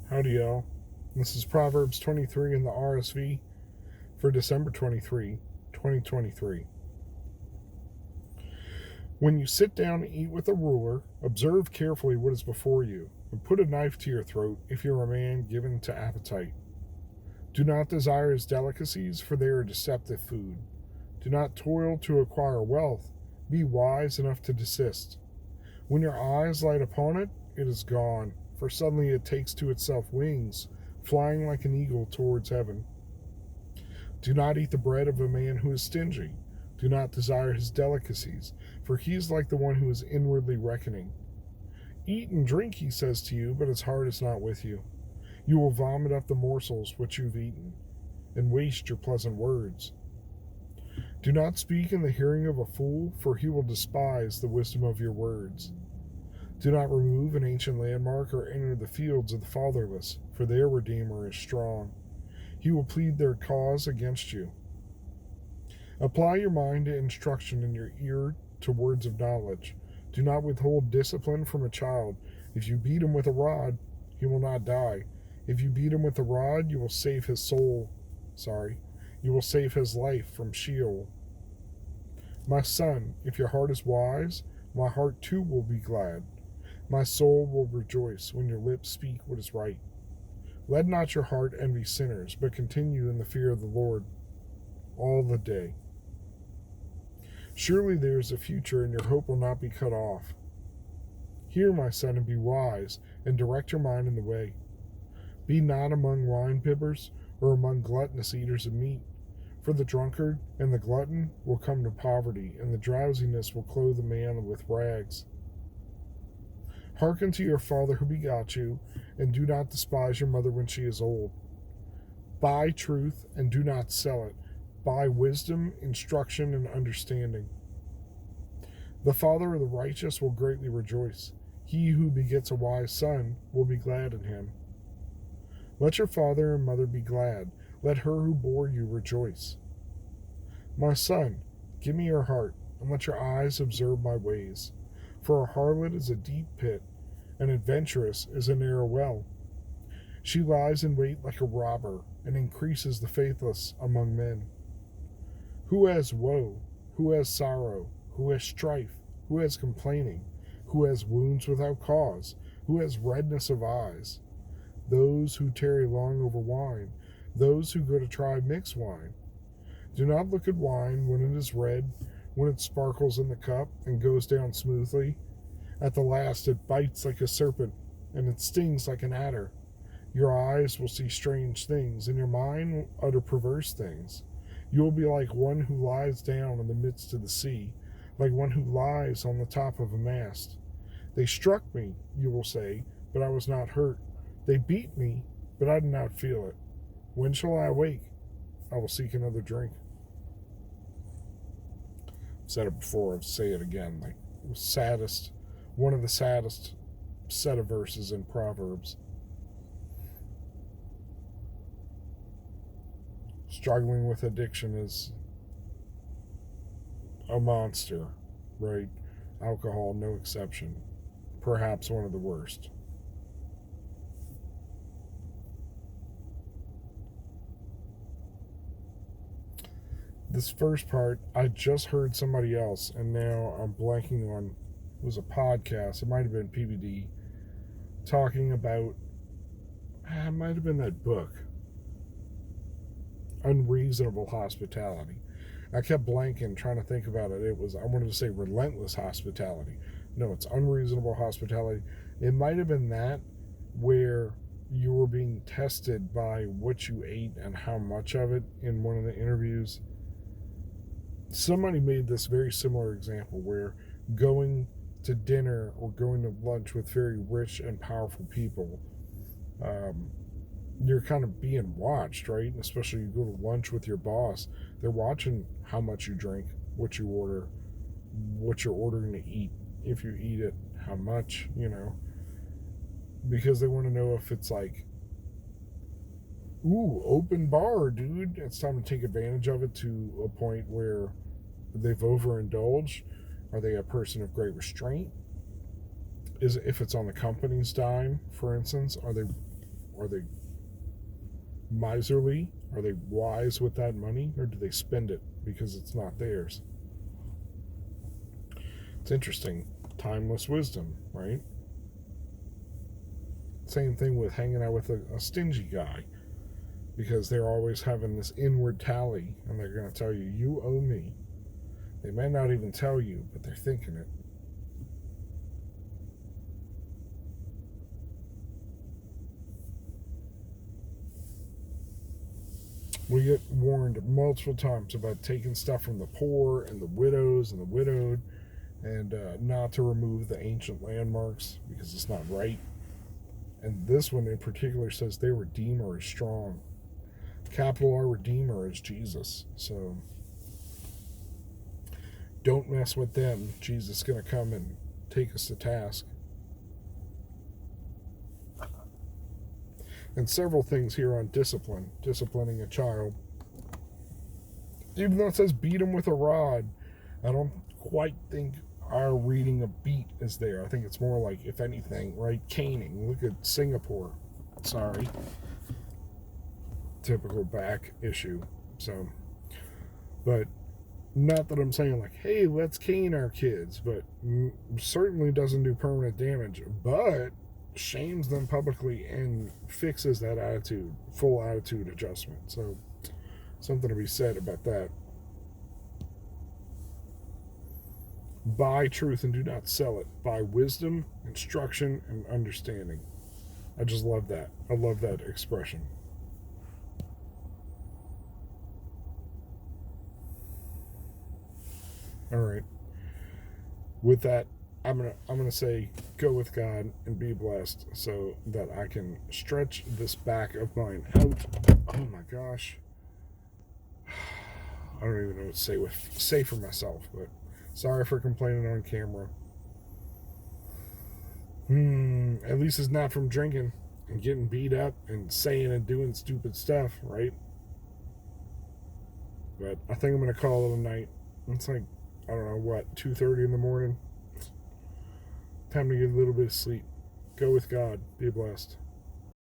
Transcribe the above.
Howdy, y'all. This is Proverbs 23 in the RSV for December 23, 2023. When you sit down to eat with a ruler, observe carefully what is before you, and put a knife to your throat if you are a man given to appetite. Do not desire his delicacies, for they are deceptive food. Do not toil to acquire wealth. Be wise enough to desist. When your eyes light upon it, it is gone, for suddenly it takes to itself wings, flying like an eagle towards heaven. Do not eat the bread of a man who is stingy. Do not desire his delicacies, for he is like the one who is inwardly reckoning. Eat and drink, he says to you, but his heart is not with you. You will vomit up the morsels which you've eaten, and waste your pleasant words. Do not speak in the hearing of a fool, for he will despise the wisdom of your words. Do not remove an ancient landmark or enter the fields of the fatherless, for their Redeemer is strong. He will plead their cause against you. Apply your mind to instruction and your ear to words of knowledge. Do not withhold discipline from a child. If you beat him with a rod, he will not die. If you beat him with a rod, you will save his you will save his life from Sheol. My son, if your heart is wise, my heart too will be glad. My soul will rejoice when your lips speak what is right. Let not your heart envy sinners, but continue in the fear of the Lord all the day. Surely there is a future, and your hope will not be cut off. Hear, my son, and be wise, and direct your mind in the way. Be not among wine-bibbers, or among gluttonous eaters of meat, for the drunkard and the glutton will come to poverty, and the drowsiness will clothe a man with rags. Hearken to your father who begot you, and do not despise your mother when she is old. Buy truth, and do not sell it. Buy wisdom, instruction, and understanding. The father of the righteous will greatly rejoice. He who begets a wise son will be glad in him. Let your father and mother be glad. Let her who bore you rejoice. My son, give me your heart, and let your eyes observe my ways. For a harlot is a deep pit, and adventuress is a narrow well. She lies in wait like a robber, and increases the faithless among men. Who has woe? Who has sorrow? Who has strife? Who has complaining? Who has wounds without cause? Who has redness of eyes? Those who tarry long over wine, those who go to try mixed wine. Do not look at wine when it is red, when it sparkles in the cup and goes down smoothly. At the last it bites like a serpent, and it stings like an adder. Your eyes will see strange things, and your mind will utter perverse things. You will be like one who lies down in the midst of the sea, like one who lies on the top of a mast. They struck me, you will say, but I was not hurt. They beat me, but I did not feel it. When shall I awake? I will seek another drink. I've said it before, I'll say it again. One of the saddest set of verses in Proverbs. Struggling with addiction is a monster, right? Alcohol, no exception. Perhaps one of the worst. This first part, I just heard somebody else, and now I'm blanking on, it was a podcast, it might have been PBD, talking about, it might have been that book, Unreasonable Hospitality. I kept blanking, trying to think about it. I wanted to say Relentless Hospitality. No, it's Unreasonable Hospitality. It might have been that, where you were being tested by what you ate and how much of it in one of the interviews. Somebody made this very similar example where going to dinner or going to lunch with very rich and powerful people, you're kind of being watched, right? Especially you go to lunch with your boss, they're watching how much you drink, what you order, what you're ordering to eat, if you eat it, how much, because they want to know if it's like, ooh, open bar, dude. It's time to take advantage of it to a point where they've overindulged. Are they a person of great restraint? If it's on the company's dime, for instance, are they Are they miserly? Are they wise with that money? Or do they spend it because it's not theirs? It's interesting. Timeless wisdom, right? Same thing with hanging out with a stingy guy, because they're always having this inward tally, and they're going to tell you, you owe me. They may not even tell you, but they're thinking it. We get warned multiple times about taking stuff from the poor and the widows and the widowed, and not to remove the ancient landmarks because it's not right. And this one in particular says their Redeemer is strong. Capital R Redeemer is Jesus. So don't mess with them. Jesus is going to come and take us to task. And several things here on discipline, disciplining a child. Even though it says beat him with a rod, I don't quite think our reading of beat is there. I think it's more like, if anything, right, caning. Look at Singapore. Sorry. Typical back issue. So, but not that I'm saying like, hey, let's cane our kids, but certainly doesn't do permanent damage, but shames them publicly and fixes that attitude, full attitude adjustment. So something to be said about that. Buy truth and do not sell it. Buy wisdom, instruction, and understanding. I just love that. I love that expression. All right. With that, I'm gonna say go with God and be blessed, so that I can stretch this back of mine out. Oh my gosh. I don't even know what to say for myself, but sorry for complaining on camera. At least it's not from drinking and getting beat up and saying and doing stupid stuff, right? But I think I'm gonna call it a night. It's like, I don't know what, 2:30 in the morning. Time to get a little bit of sleep. Go with God. Be blessed.